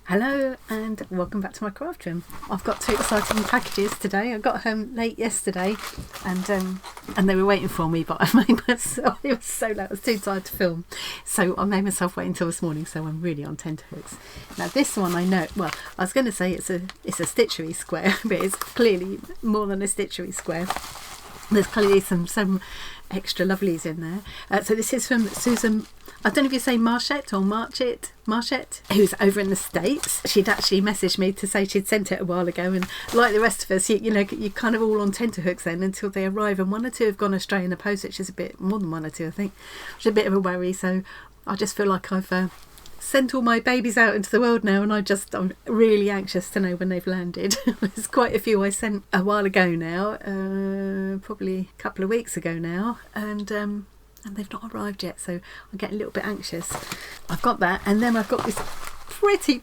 Hello and welcome back to my craft room. I've got two exciting packages today. I got home late yesterday and they were waiting for me, but I made myself, it was so late, I was too tired to film. So I made myself wait until this morning, so I'm really on tenterhooks. Now this one I know, well, I was going to say it's a Stitchery square, but it's clearly more than a Stitchery square. There's clearly some extra lovelies in there. So this is from Susan, I don't know if you say Marchette or Marchette, who's over in the States. She'd actually messaged me to say she'd sent it a while ago, and like the rest of us, you're kind of all on tenterhooks then until they arrive, and one or two have gone astray in the post, which is a bit more than one or two, I think, which is a bit of a worry. So I just feel like I've sent all my babies out into the world now, and I'm really anxious to know when they've landed. There's quite a few I sent a while ago now, probably a couple of weeks ago now, and they've not arrived yet, so I'm getting a little bit anxious. I've got that, and then I've got this pretty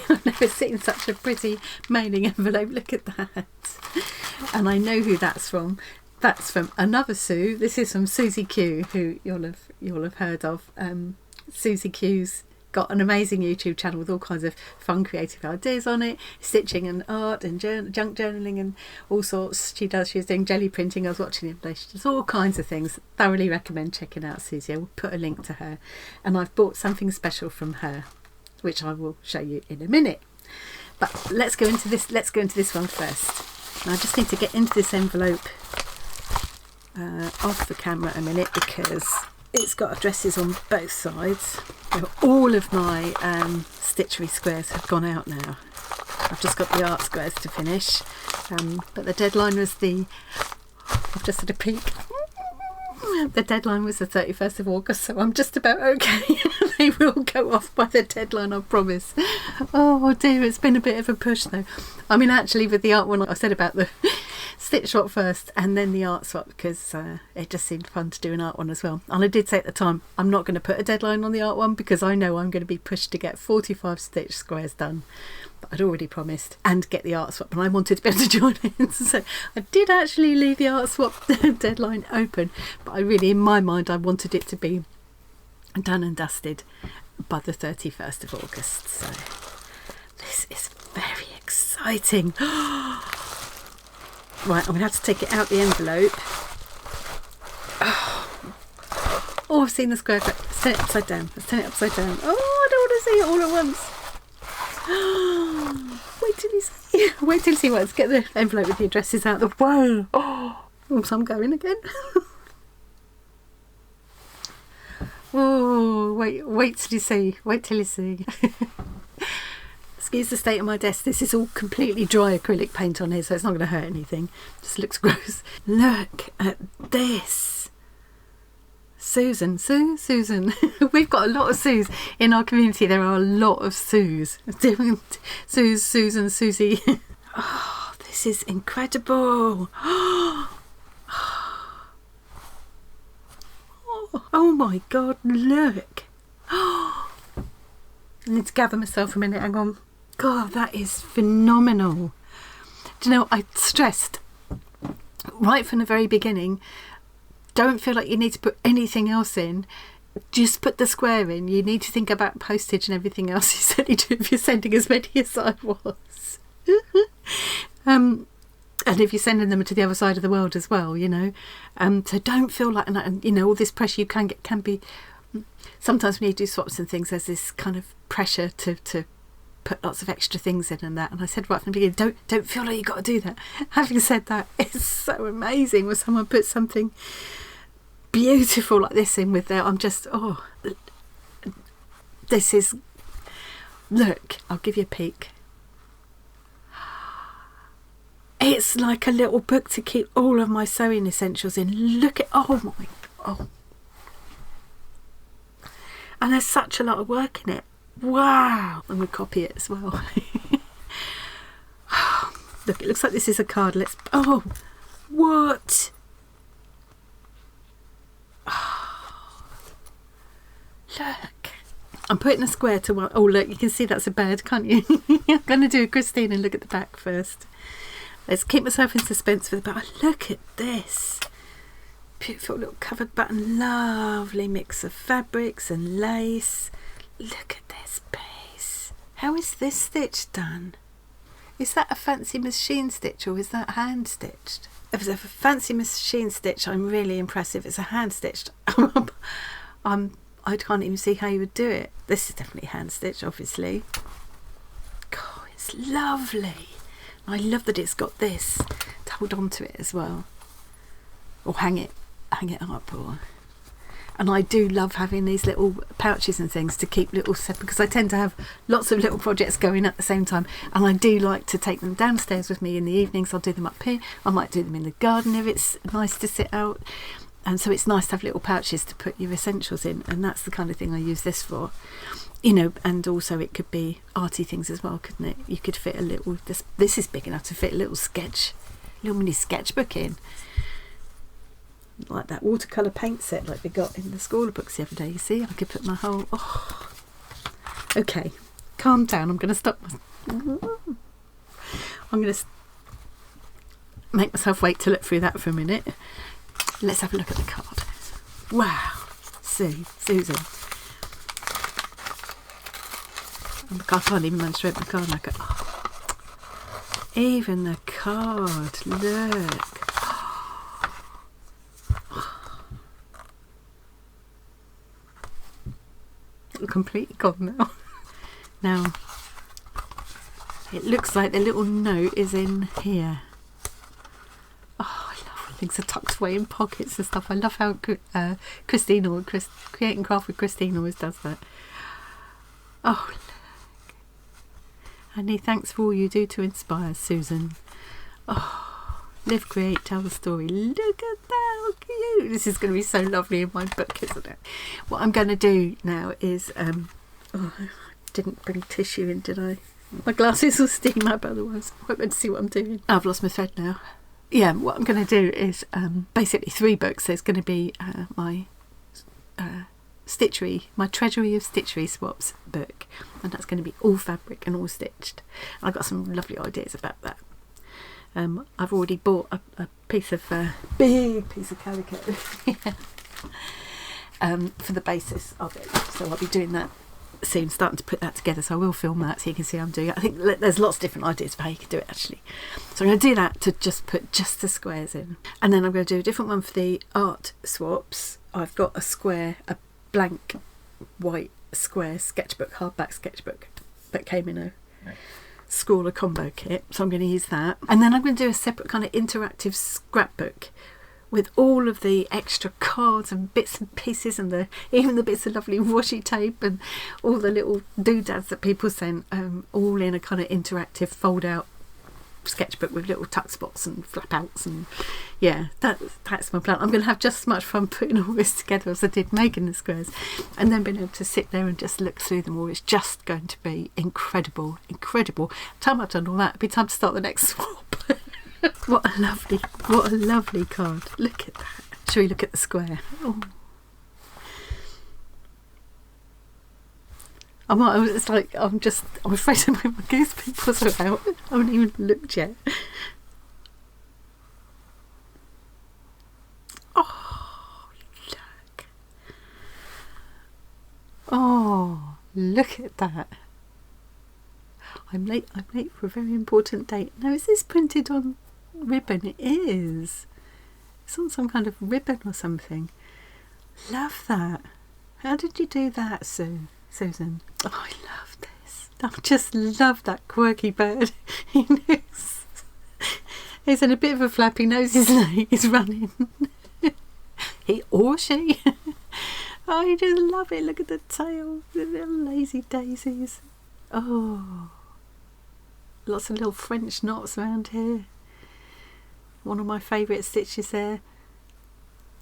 I've never seen such a pretty mailing envelope. Look at that. And I know who that's from. That's from another Sue. This is from Susie Q, who you'll have heard of. Susie Q's got an amazing YouTube channel with all kinds of fun creative ideas on it, stitching and art and junk journaling and all sorts. She was doing jelly printing. I was watching it. She does all kinds of things. Thoroughly recommend checking out Susie. I will put a link to her, and I've bought something special from her which I will show you in a minute. But let's go into this one first. And I just need to get into this envelope off the camera a minute, because it's got addresses on both sides. All of my Stitchery squares have gone out now. I've just got the art squares to finish, but the deadline was I've just had a peek. The deadline was the 31st of August, so I'm just about okay. They will go off by the deadline, I promise. Oh dear, it's been a bit of a push though. I mean, actually with the art one, I said about the Stitch Swap first and then the art swap, because it just seemed fun to do an art one as well. And I did say at the time, I'm not going to put a deadline on the art one because I know I'm going to be pushed to get 45 stitch squares done. But I'd already promised, and get the art swap, and I wanted to be able to join in. So I did actually leave the art swap deadline open, but I really, in my mind, I wanted it to be done and dusted by the 31st of August. So this is very exciting. Right, I'm going to have to take it out the envelope. Oh, I've seen the square. Let's turn it upside down. Oh, I don't want to see it all at once. Wait till you see. Let's get the envelope with the addresses out. Whoa! Oh, so I'm going again. Oh, wait till you see. Excuse the state of my desk. This is all completely dry acrylic paint on here, so it's not going to hurt anything. Just looks gross. Look at this. Susan. We've got a lot of Sues in our community. There are a lot of Sues. Susan, Susie. Oh, this is incredible. Oh my God, look. I need to gather myself a minute. Hang on. God, that is phenomenal. Do you know, I stressed right from the very beginning, don't feel like you need to put anything else in. Just put the square in. You need to think about postage and everything else. You certainly do if you're sending as many as I was. And if you're sending them to the other side of the world as well, so don't feel like, all this pressure you can be. Sometimes when you do swaps and things, there's this kind of pressure to put lots of extra things in and that. And I said right from the beginning, don't feel like you've got to do that. Having said that, it's so amazing when someone puts something beautiful like this in with there. I'm just, this is, look, I'll give you a peek. It's like a little book to keep all of my sewing essentials in. Look at, and there's such a lot of work in it. Wow. I'm going to copy it as well. Look, it looks like this is a card. What? Look. I'm putting a square to one. Oh, look, you can see that's a bird, can't you? I'm going to do a Christine and look at the back first. Let's keep myself in suspense for the back. Look at this. Beautiful little covered button. Lovely mix of fabrics and lace. Look at this piece. How is this stitch done? Is that a fancy machine stitch or is that hand stitched? If it's a fancy machine stitch, I'm really impressed. If it's a hand stitched, I can't even see how you would do it. This is definitely hand stitched, obviously. God, it's lovely. I love that it's got this to hold on to it as well, or hang it up, and I do love having these little pouches and things to keep little separate, because I tend to have lots of little projects going at the same time, and I do like to take them downstairs with me in the evenings. I'll do them up here, I might do them in the garden if it's nice to sit out, and so it's nice to have little pouches to put your essentials in, and that's the kind of thing I use this for, you know. And also it could be arty things as well, couldn't it? You could fit a little, this is big enough to fit a little mini sketchbook in, like that watercolour paint set like we got in the scrapbooks the other day. You see, I could put my whole... Oh. Okay, calm down, I'm going to stop. I'm going to make myself wait to look through that for a minute. Let's have a look at the card. Wow, see, Susan. I can't even manage to open the card. Even the card, look. Completely gone now. Now it looks like the little note is in here. Oh, I love when things are tucked away in pockets and stuff. I love how Christina, Creating Craft with Christine, always does that. Oh, look. Any thanks for all you do to inspire, Susan. Oh, live, create, tell the story. Look at that, how cute. This is going to be so lovely in my book, isn't it? What I'm going to do now is, oh, I didn't bring tissue in, did I? My glasses will steam up, otherwise I won't be able to see what I'm doing. I've lost my thread now. Yeah, what I'm going to do is basically 3 books. There's going to be my Stitchery, my Treasury of Stitchery Swaps book, and that's going to be all fabric and all stitched. I've got some lovely ideas about that. I've already bought a piece of big piece of calico for the basis of it, so I'll be doing that soon, starting to put that together, so I will film that so you can see how I'm doing it. I think there's lots of different ideas for how you can do it actually, so I'm going to do that to just put just the squares in, and then I'm going to do a different one for the art swaps. I've got a blank white square sketchbook, hardback sketchbook that came in a scrawler combo kit, so I'm going to use that, and then I'm going to do a separate kind of interactive scrapbook with all of the extra cards and bits and pieces, and even the bits of lovely washi tape and all the little doodads that people sent, all in a kind of interactive fold out sketchbook with little tuck spots and flap outs, and yeah, that's my plan. I'm going to have just as much fun putting all this together as I did making the squares, and then being able to sit there and just look through them all. It's just going to be incredible. Time I've done all that, it'll be time to start the next swap. What a lovely card. Look at that. Shall we look at the square? Oh. I'm afraid to put my goose pimples out. I haven't even looked yet. Oh, look. Oh, look at that. I'm late for a very important date. Now, is this printed on ribbon? It is. It's on some kind of ribbon or something. Love that. How did you do that, Susan? Oh, I love this. I just love that quirky bird. He's in a bit of a flappy nose, isn't he? He's running. He or she. Oh, I just love it. Look at the tail, the little lazy daisies. Oh, lots of little French knots around here. One of my favourite stitches there.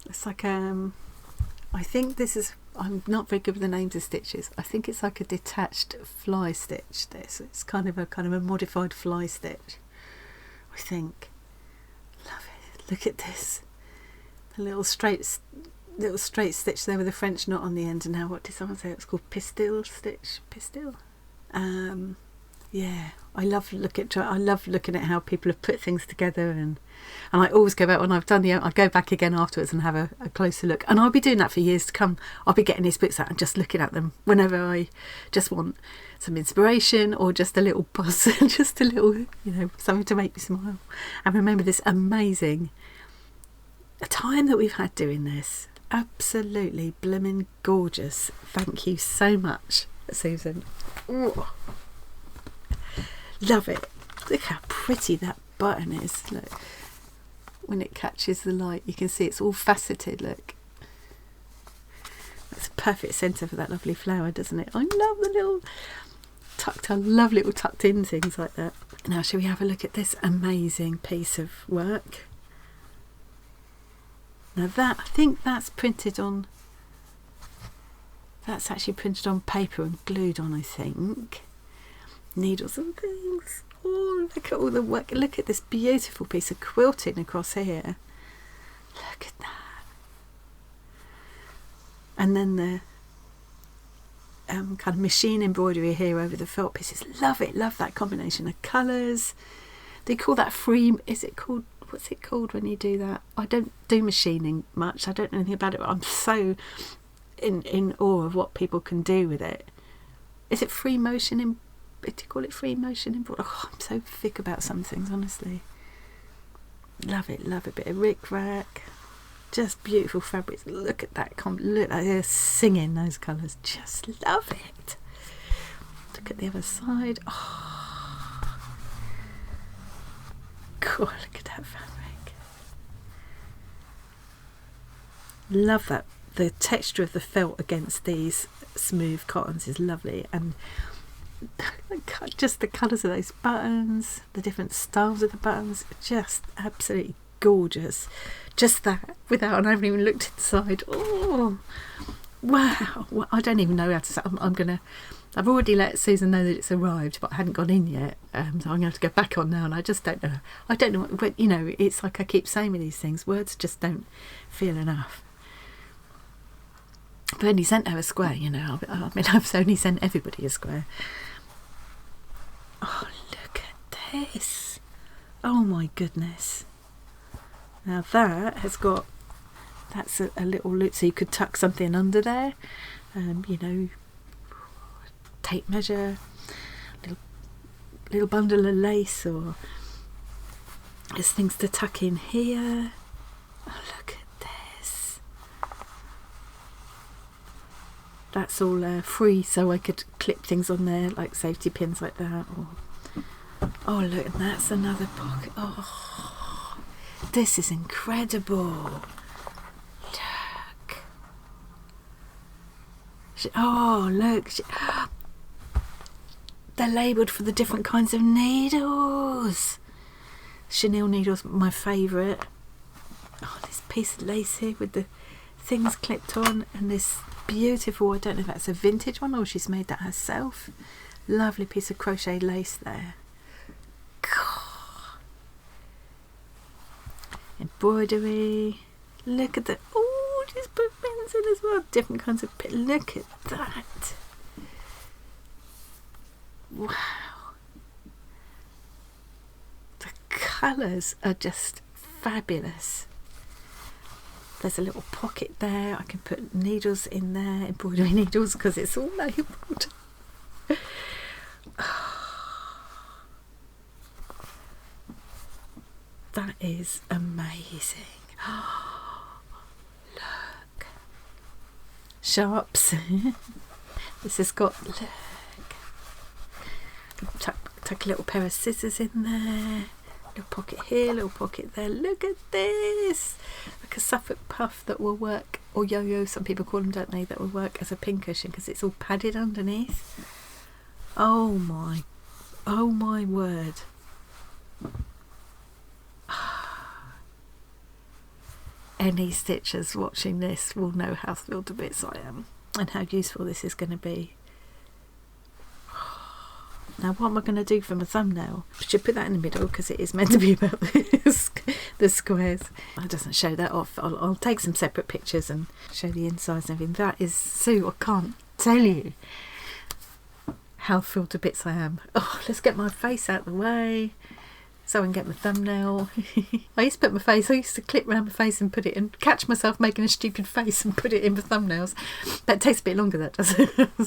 It's like I think this is, I'm not very good with the names of stitches. I think it's like a detached fly stitch. This, it's kind of a modified fly stitch, I think. Love it. Look at this. The little straight stitch there with a French knot on the end. And now, what did someone say? It's called pistil stitch. Pistil. Yeah, I love looking at how people have put things together, and I always go back when I've done I go back again afterwards and have a closer look, and I'll be doing that for years to come. I'll be getting these books out and just looking at them whenever I just want some inspiration or just a little buzz, just a little, something to make me smile and remember this amazing time that we've had doing this. Absolutely blooming gorgeous. Thank you so much, Susan. Ooh. Love it. Look how pretty that button is. Look, when it catches the light, you can see it's all faceted. Look, that's a perfect centre for that lovely flower, doesn't it? I love the little I love little tucked in things like that. Now, shall we have a look at this amazing piece of work? Now I think that's actually printed on paper and glued on, I think. Needles and things. Oh, look at all the work. Look at this beautiful piece of quilting across here. Look at that. And then the kind of machine embroidery here over the felt pieces. Love it. Love that combination of colours. They call that free. What's it called when you do that? I don't do machining much. I don't know anything about it, but I'm so in awe of what people can do with it. Is it free motion? Do you call it free motion embroidery? Oh, I'm so thick about some things, honestly. Love it. Love a bit of rick-rack. Just beautiful fabrics. Look at that. Look, they're singing those colours. Just love it. Look at the other side. Oh, cool. Look at that fabric. Love that. The texture of the felt against these smooth cottons is lovely, and just the colours of those buttons, the different styles of the buttons, just absolutely gorgeous. Just that, and I haven't even looked inside. Oh, wow. Well, I don't even know how to say. I've already let Susan know that it's arrived, but I hadn't gone in yet, so I'm going to have to go back on now, and I just don't know. I don't know, but it's like I keep saying with these things, words just don't feel enough. I've only sent her a square, I've only sent everybody a square. Oh, look at this. Oh my goodness. Now that's a little loop, so you could tuck something under there, tape measure, little bundle of lace, or there's things to tuck in here. Oh, look at this. That's all free, so I could clip things on there like safety pins like that. Oh look, and that's another pocket. Oh, this is incredible. Look. Oh look, they're labelled for the different kinds of needles. Chenille needles, my favourite. Oh, this piece of lace here with the things clipped on, and this beautiful, I don't know if that's a vintage one or she's made that herself. Lovely piece of crochet lace there. Embroidery. Look at the, oh, she's put pins in as well. Different kinds of pins. Look at that. Wow. The colours are just fabulous. There's a little pocket there. I can put needles in there, embroidery needles, because it's all labelled. That is amazing. Look. Sharps. This has got, look. Tuck a little pair of scissors in there. Little pocket here, little pocket there. Look at this. Like a Suffolk puff that will work, or yo-yo, some people call them, don't they, that will work as a pincushion because it's all padded underneath. Oh my word. Any stitchers watching this will know how thrilled to bits I am and how useful this is going to be. Now what am I going to do for my thumbnail? I should put that in the middle because it is meant to be about the squares. It doesn't show that off. I'll take some separate pictures and show the insides and everything. That is, Sue, I can't tell you how filled to bits I am. Oh, let's get my face out of the way so I can get my thumbnail. I used to clip around my face and put it in, catch myself making a stupid face and put it in for thumbnails. That takes a bit longer, that does.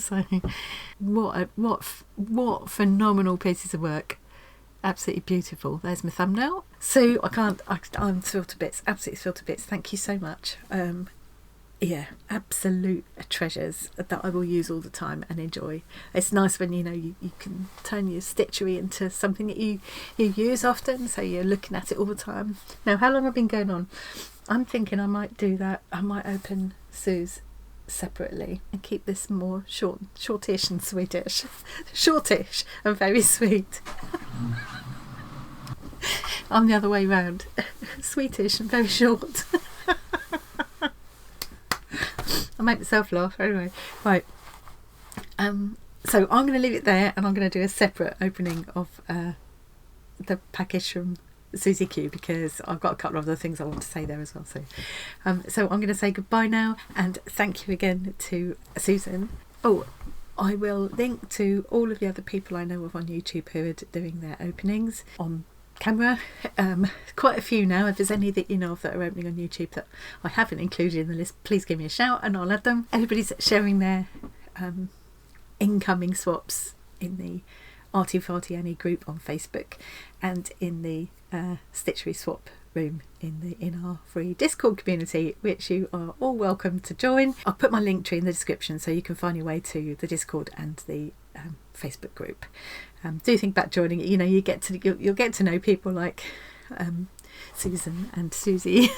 So what phenomenal pieces of work. Absolutely beautiful. There's my thumbnail. So I'm thrilled to bits, absolutely thrilled to bits. Thank you so much. Yeah, absolute treasures that I will use all the time and enjoy. It's nice when you can turn your Stitchery into something that you use often, so you're looking at it all the time. Now, how long have I been going on? I'm thinking I might do that. I might open Sue's separately and keep this more shortish and sweetish. Shortish and very sweet. I'm the other way round. Sweetish and very short. I make myself laugh anyway. Right. So I'm going to leave it there, and I'm going to do a separate opening of the package from Susie Q, because I've got a couple of other things I want to say there as well. So I'm going to say goodbye now, and thank you again to Susan. Oh, I will link to all of the other people I know of on YouTube who are doing their openings on camera. Quite a few now. If there's any that you know of that are opening on YouTube that I haven't included in the list, please give me a shout and I'll add them. Everybody's sharing their incoming swaps in the Arty Farty Annie group on Facebook and in the Stitchery Swap room in our free Discord community, which you are all welcome to join. I'll put my link tree in the description so you can find your way to the Discord and the Facebook group. Do think about joining it. You'll get to know people like Susan and Susie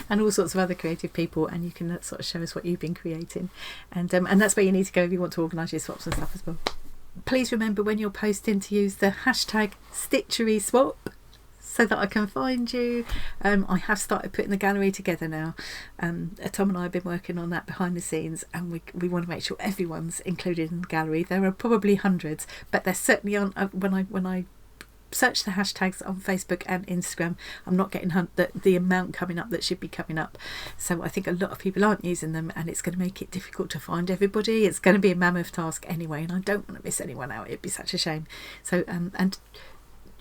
and all sorts of other creative people, and you can sort of show us what you've been creating, and that's where you need to go if you want to organise your swaps and stuff as well. Please remember when you're posting to use the hashtag Stitchery Swap so that I can find you. I have started putting the gallery together now. Tom and I have been working on that behind the scenes, and we want to make sure everyone's included in the gallery. There are probably hundreds, but there certainly aren't. When I search the hashtags on Facebook and Instagram, I'm not getting the amount coming up that should be coming up. So I think a lot of people aren't using them, and it's going to make it difficult to find everybody. It's going to be a mammoth task anyway, and I don't want to miss anyone out. It'd be such a shame. So and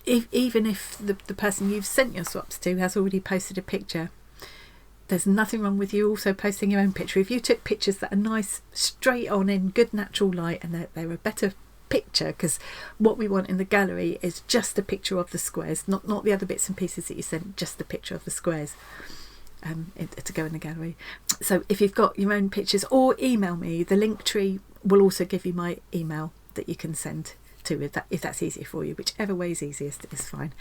even if the person you've sent your swaps to has already posted a picture, there's nothing wrong with you also posting your own picture. If you took pictures that are nice, straight on in good natural light, and they're a better picture, because what we want in the gallery is just a picture of the squares, not the other bits and pieces that you sent, just the picture of the squares to go in the gallery. So if you've got your own pictures, or email me, the link tree will also give you my email that you can send to, if that's easier for you. Whichever way is easiest is fine.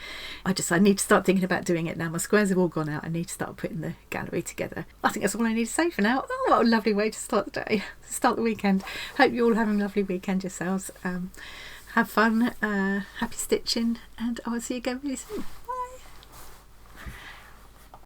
I need to start thinking about doing it now. My squares have all gone out. I need to start putting the gallery together. I think that's all I need to say for now. Oh, what a lovely way to start the day, start the weekend. Hope you're all having a lovely weekend yourselves. Have fun, happy stitching, and I will see you again really soon.